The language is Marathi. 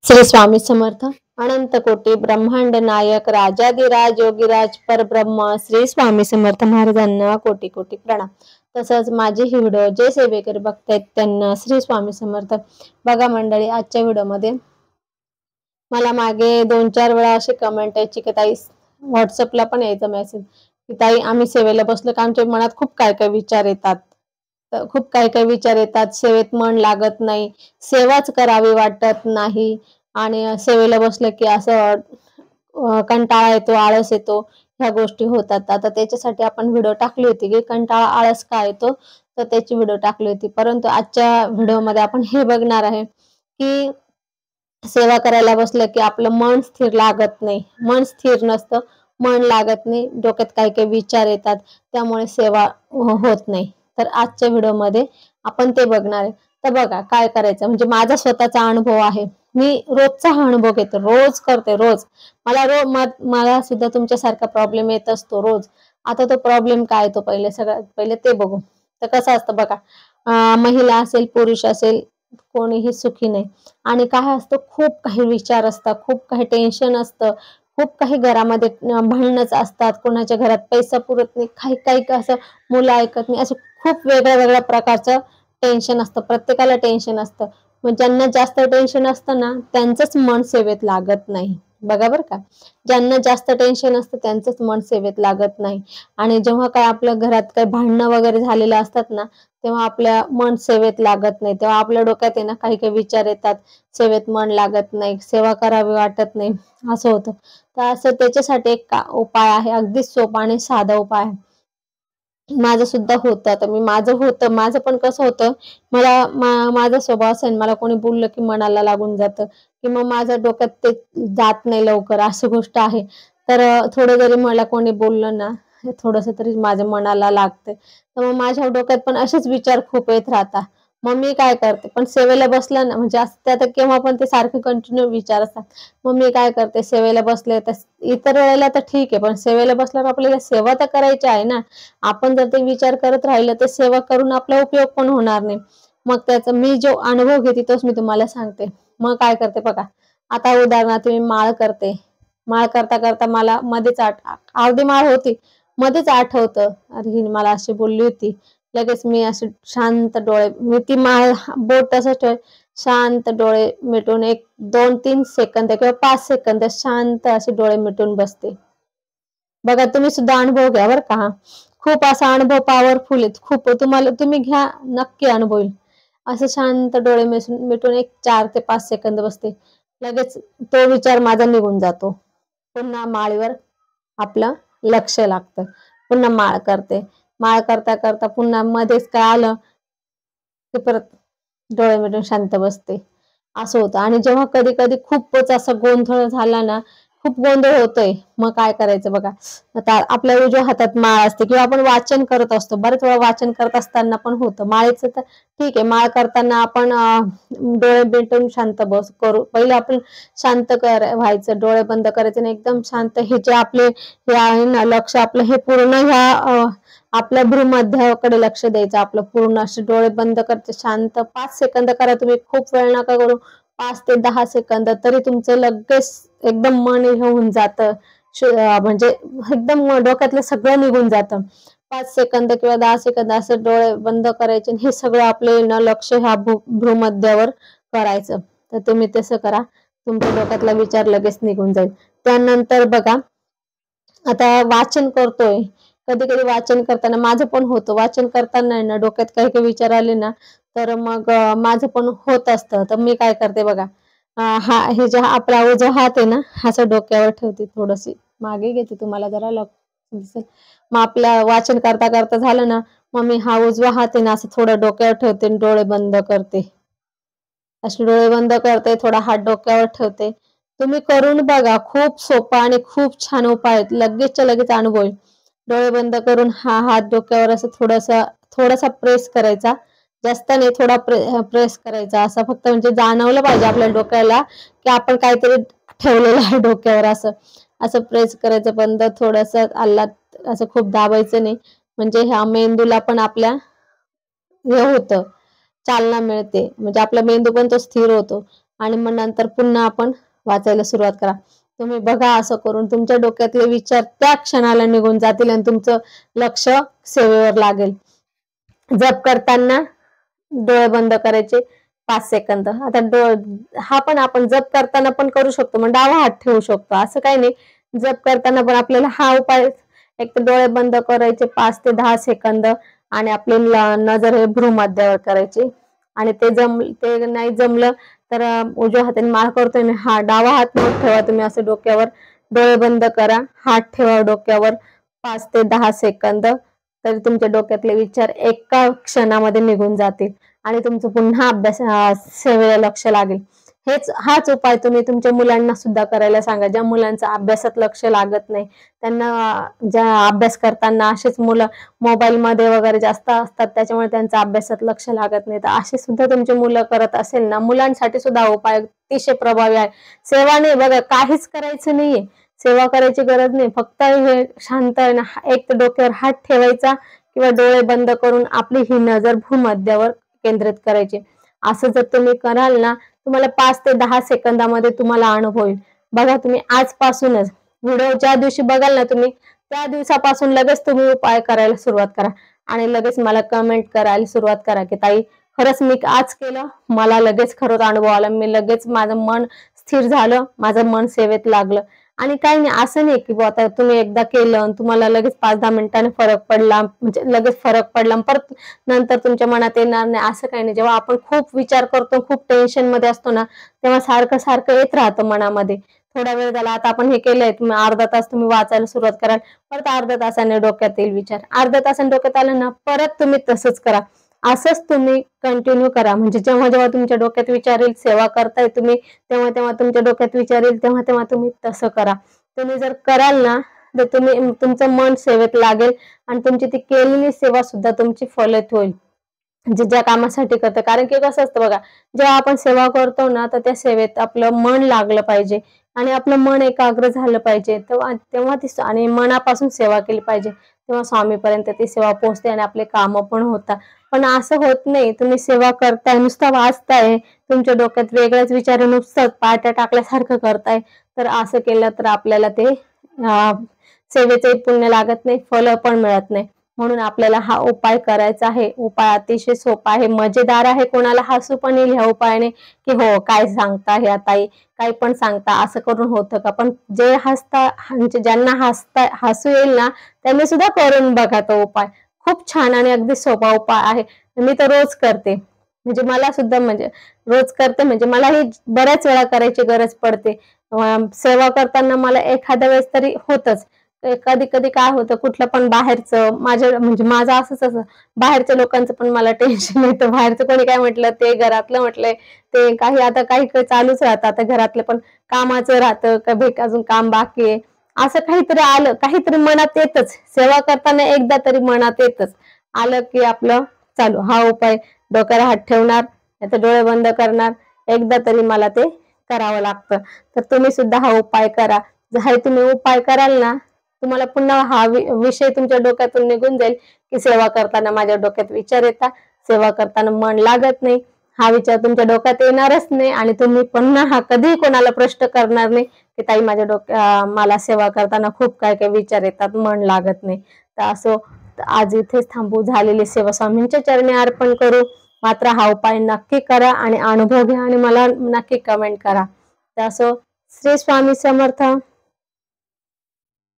श्री स्वामी समर्थ. अनंत कोटी ब्रह्मांड नायक राजाधिराज योगीराज परब्रह्म श्री स्वामी समर्थ महाराजांना कोटी कोटी प्रणाम. तसंच माझे ही व्हिडिओ जे सेवेकरी बघतायत त्यांना श्री स्वामी समर्थ. बघा मंडळी, आजच्या व्हिडिओमध्ये मला मागे 2-4 वेळा अशी कमेंट यायची की ताई, व्हॉट्सअपला पण यायचा मेसेज की ताई आम्ही सेवेला बसलो का आमच्या मनात खूप काय काय विचार येतात. खूप काही काही विचार येतात, सेवेत मन लागत नाही, सेवाच करावी वाटत नाही आणि सेवेला बसलं की असं कंटाळा येतो, आळस येतो, ह्या गोष्टी होतात. आता त्याच्यासाठी आपण व्हिडिओ टाकली होती की कंटाळा आळस का येतो, तर त्याची व्हिडिओ टाकली होती. परंतु आजच्या व्हिडिओमध्ये आपण हे बघणार आहे की सेवा करायला बसलं की आपलं मन स्थिर लागत नाही, मन स्थिर नसतं, मन लागत नाही, डोक्यात काही काही विचार येतात, त्यामुळे सेवा होत नाही. तर आजच्या व्हिडिओमध्ये आपण ते बघणार आहे. तर बघा काय करायचं, म्हणजे माझा स्वतःचा अनुभव आहे. मी रोजचा हा अनुभव घेते, रोज करते, रोज. मला सुद्धा तुमच्यासारखा प्रॉब्लेम येत असतो रोज. आता तो प्रॉब्लेम काय तो सगळ्यात पहिले ते बघू. तर कसं असतं बघा, महिला असेल, पुरुष असेल, कोणीही सुखी नाही. आणि काय असतं, खूप काही विचार असतात, खूप काही टेन्शन असतं, खूप काही घरामध्ये भांडणच असतात, कोणाच्या घरात पैसा पुरत नाही, काही काही असं मुलं ऐकत नाही, असं खूप वेगळ्या वेगळ्या प्रकारचं टेन्शन असतं, प्रत्येकाला टेन्शन असतं. मग ज्यांना जास्त टेन्शन असतं ना, त्यांचंच मन सेवेत लागत नाही. बघा बरं का, ज्यांना जास्त टेन्शन असतं त्यांचंच मन सेवेत लागत नाही. आणि जेव्हा काय आपल्या घरात काही भांडणं वगैरे झालेले असतात ना, तेव्हा आपल्या मन सेवेत लागत नाही, तेव्हा आपल्या डोक्यात आहे ना काही काही विचार येतात, सेवेत मन लागत नाही, सेवा करावी वाटत नाही, असं होतं. तर असं त्याच्यासाठी एक उपाय आहे, अगदीच सोपा आणि साधा उपाय आहे. माझं सुद्धा होतं. आता माझं होतं. माझं पण कसं होतं, मला माझा स्वभाव असा आहे, मला कोणी बोललं की मनाला लागून जातं, की मग माझ्या डोक्यात ते जात नाही लवकर, अशी गोष्ट आहे. तर थोडं जरी मला कोणी बोललं ना, थोडंसं तरी माझ्या मनाला लागतंय. तर मग माझ्या डोक्यात पण असेच विचार खूप येत राहतात. मग मी काय करते, पण सेवेला बसलं ना, म्हणजे असं त्यात केव्हा पण ते सारखे कंटिन्यू विचार असतात. मग मी काय करते, सेवेला बसले तर इतर वेळेला तर ठीक आहे, पण सेवेला बसल्यावर आपल्याला सेवा तर करायची आहे ना. आपण जर ते विचार करत राहिलं तर सेवा करून आपला उपयोग पण होणार नाही. मग त्याचा मी जो अनुभव घेते तोच मी तुम्हाला सांगते. मग काय करते बघा, आता उदाहरणार्थ मी माळ करते. माळ करता करता मला मध्येच अर्धी माळ होती, मध्येच आठवतं, अरे हिने मला अशी बोलली होती. लगेच मी असे शांत डोळे, मी ती माळ बोट तसंच शांत डोळे मिटून एक 2-3 सेकंद किंवा 5 सेकंद शांत असे डोळे मिटून बसते. बघा तुम्ही सुद्धा अनुभव घ्या बरं का. खूप असा अनुभव पॉवरफुल आहे. खूप तुम्ही घ्या, नक्की अनुभव येईल. असं शांत डोळे मिटून एक 4 ते 5 सेकंद बसते. लगेच तो विचार माझा निघून जातो. पुन्हा माळीवर आपलं लक्ष लागतं. पुन्हा माळ करते. माळ करता करता पुन्हा मध्येच काय आलं, की परत डोळे मिटून शांत बसते. असं होतं. आणि जेव्हा कधी-कधी खूपच असा गोंधळ झाला ना, खूप गोंधळ होतोय, मग काय करायचं बघा. आता आपल्या उजव्या हातात माळ असते किंवा आपण वाचन करत असतो. बरेच वेळा वाचन करत असताना पण होतं. माळेचं तर ठीक आहे, माळ करताना आपण डोळे मिटून शांत करू. पहिले आपण शांत व्हायचं, डोळे बंद करायचे आणि एकदम शांत, हे जे आपले हे आहे ना लक्ष आपलं, हे पूर्ण ह्या आपल्या भ्रूमध्याकडे लक्ष द्यायचं. आपलं पूर्ण असे डोळे बंद करायचे, शांत 5 सेकंद करा तुम्ही, खूप वेळ नका करू. 5 ते 10 सेकंद तरी तुमचं लगेच एकदम मन हे होऊन जातं. म्हणजे एकदम डोक्यातलं सगळं निघून जातं. 5 सेकंद किंवा 10 सेकंद असं डोळे बंद करायचे आणि हे सगळं आपलं ना लक्ष ह्या भ्रूमध्यावर करायचं. तर तुम्ही तसं करा. तुमच्या डोक्यातला विचार लगेच निघून जाईल. त्यानंतर बघा, आता वाचन करतोय. कधी-कधी वाचन करताना माझं पण होतं. वाचन करताना आहे ना डोक्यात काही काही विचार आले ना, तर मग माझं पण होत असतं. तर मी काय करते बघा, हे जे आपला उजवा हात आहे ना, असं डोक्यावर ठेवते, थोडंशी मागे घेते, तुम्हाला जरा दिसेल. मग आपल्या वाचन करता करता झालं ना, मग मी हा उजवा हात आहे ना, असं थोडं डोक्यावर ठेवते आणि डोळे बंद करते. असे डोळे बंद करते, थोडा हात डोक्यावर ठेवते. तुम्ही करून बघा. खूप सोपा आणि खूप छान उपाय आहे. लगेचच्या लगेच अनुभव येईल. डोळे बंद करून हा हात डोक्यावर असं थोडासा थोडासा प्रेस करायचा. जास्त नाही, थोडा प्रेस करायचा. असं फक्त म्हणजे जाणवलं पाहिजे आपल्या डोक्याला, की आपण काहीतरी ठेवलेलं आहे डोक्यावर असं. असं प्रेस करायचं बंद, थोडंसं असं खूप दाबायचं नाही. म्हणजे ह्या मेंदूला पण आपल्या हे होतं, चालना मिळते. म्हणजे आपला मेंदू पण तो स्थिर होतो आणि मग नंतर पुन्हा आपण वाचायला सुरुवात करा. तुम्ही बघा असं करून तुमच्या डोक्यातले विचार त्या क्षणाला निघून जातील आणि तुमचं लक्ष सेवेवर लागेल. जप करताना डोळे बंद करायचे 5 सेकंद. आता हा पण आपण जप करताना पण करू शकतो, मग डावा हात ठेवू शकतो, असं काही नाही. जप करताना पण आपल्याला हा उपाय एक तर डोळे बंद करायचे 5 ते 10 सेकंद आणि आपली नजर हे भ्रूमध्यावर करायची. आणि ते नाही जमलं तर उजव्या हाताने माळ करतोय ना, हा डावा हात मग ठेवा तुम्ही असं डोक्यावर, डोळे बंद करा, हात ठेवा डोक्यावर 5 ते 10 सेकंद. तर तुमच्या डोक्यातले विचार एका क्षणामध्ये निघून जातील आणि तुमचं पुन्हा सेवेला लक्ष लागेल. हाच उपाय तुम्ही तुमच्या मुलांना सुद्धा करायला सांगा. ज्या मुलांचं अभ्यासात लक्ष लागत नाही, त्यांना ज्या अभ्यास करताना असेच मुलं मोबाईलमध्ये वगैरे जास्त असतात, त्याच्यामुळे त्यांचं अभ्यासात लक्ष लागत नाही, तर असे सुद्धा तुमची मुलं करत असेल ना, मुलांसाठी सुद्धा उपाय अतिशय प्रभावी आहे. सेवा नाही बघा, काहीच करायचं नाहीये, सेवा करायची गरज नाही. फक्त हे शांत आहे ना, एक तर डोक्यावर हात ठेवायचा किंवा डोळे बंद करून आपली ही नजर भूमध्यावर केंद्रित करायची. असं जर तुम्ही कराल ना, तुम्हाला 5 ते 10 सेकंदामध्ये तुम्हाला अनुभव येईल. बघा तुम्ही आजपासूनच व्हिडिओ ज्या दिवशी बघाल ना तुम्ही, त्या दिवसापासून लगेच तुम्ही उपाय करायला सुरुवात करा आणि लगेच मला कमेंट करायला सुरुवात करा की ताई खरंच मी आज केलं, मला लगेच खरंच अनुभव आला, मी लगेच माझं मन स्थिर झालं, माझं मन सेवेत लागलं. आणि काही नाही, असं नाही की आता तुम्ही एकदा केलं तुम्हाला लगेच 5-10 मिनिटांनी फरक पडला, म्हणजे लगेच फरक पडला परत नंतर तुमच्या मनात येणार नाही, असं काही नाही. जेव्हा आपण खूप विचार करतो, खूप टेन्शन मध्ये असतो ना, तेव्हा सारखं सारखं येत राहतं मनामध्ये. थोडा वेळ झाला, आता आपण हे केलंय, तुम्ही अर्धा तास तुम्ही वाचायला सुरुवात कराल, परत अर्ध्या तासाने डोक्यात येईल विचार, अर्ध्या तासाने डोक्यात आलं ना, परत तुम्ही तसंच करा. असंच तुम्ही कंटिन्यू करा. म्हणजे जेव्हा जेव्हा तुमच्या डोक्यात विचार येईल, सेवा करताय तुम्ही, तेव्हा तेव्हा तुमच्या डोक्यात विचार येईल, तेव्हा तेव्हा तुम्ही तसं करा. तुम्ही जर कराल ना, तर तुमचं मन सेवेत लागेल आणि तुमची ती केलेली सेवा सुद्धा तुमची फलित होईल. म्हणजे ज्या कामासाठी करतं, कारण की कसं असतं बघा, जेव्हा आपण सेवा करतो ना, तर त्या सेवेत आपलं मन लागलं पाहिजे आणि आपलं मन एकाग्र झालं पाहिजे, तेव्हा तेव्हा ती आणि मनापासून सेवा केली पाहिजे, तेव्हा स्वामीपर्यंत ती सेवा पोहोचते आणि आपले कामं पण होतात. पण असं होत नाही, तुम्ही सेवा करताय, नुसतं वाचताय, तुमच्या डोक्यात वेगळ्याच विचार, नुसतं पाट्या टाकल्यासारखं करताय, तर असं केलं तर आपल्याला ते सेवेचे पुण्य लागत नाही, फळ पण मिळत नाही. म्हणून आपल्याला हा उपाय करायचा आहे. उपाय अतिशय सोपा आहे, मजेदार आहे, कोणाला हसू पण येईल ह्या उपायाने की हो काय सांगता ह्या ताई, काही पण सांगता, असं करून होतं का? पण जे म्हणजे ज्यांना हसू येईल ना, त्यांनी सुद्धा करून बघा तो उपाय. खूप छान आणि अगदी सोपा उपाय आहे. मी तर रोज करते, म्हणजे मला सुद्धा म्हणजे रोज करते, म्हणजे मला ही बऱ्याच वेळा करायची गरज पडते. सेवा करताना मला एखाद्या वेळेस तरी होतच. कधी कधी काय होतं, कुठलं पण बाहेरचं म्हणजे माझं असंच बाहेरच्या लोकांचं पण मला टेन्शन येतं. बाहेरचं कोणी काय म्हटलं, ते घरातलं म्हटलंय, ते काही आता काही काही चालूच राहतं. आता घरातलं पण कामाचं राहतं, कधी अजून काम बाकी आहे, असं काहीतरी आलं, काहीतरी मनात येतच. सेवा करताना एकदा तरी मनात येतच, आलं की आपलं चालू हा उपाय, डोक्याला हात ठेवणार, नाहीतर डोळे बंद करणार, एकदा तरी मला ते करावं लागतं. तर तुम्ही सुद्धा हा उपाय करा. जर तुम्ही उपाय कराल ना, तुम्हाला पुन्हा हा विषय तुमच्या डोक्यातून निघून जाईल की सेवा करताना माझ्या डोक्यात विचार येतात, सेवा करताना मन लागत नाही, हा विचार तुमच्या डोक्यात येणारच नाही आणि तुम्ही पुन्हा हा कधीही कोणाला प्रश्न करणार नाही की ताई माझ्या मला सेवा करताना खूप काय काय विचार येतात, मन लागत नाही. तर असं आज इथेच थांबू, झालेली सेवा स्वामींच्या चरणी अर्पण करू. मात्र हा उपाय नक्की करा आणि अनुभव घ्या आणि मला नक्की कमेंट करा. तर असं श्री स्वामी समर्थ.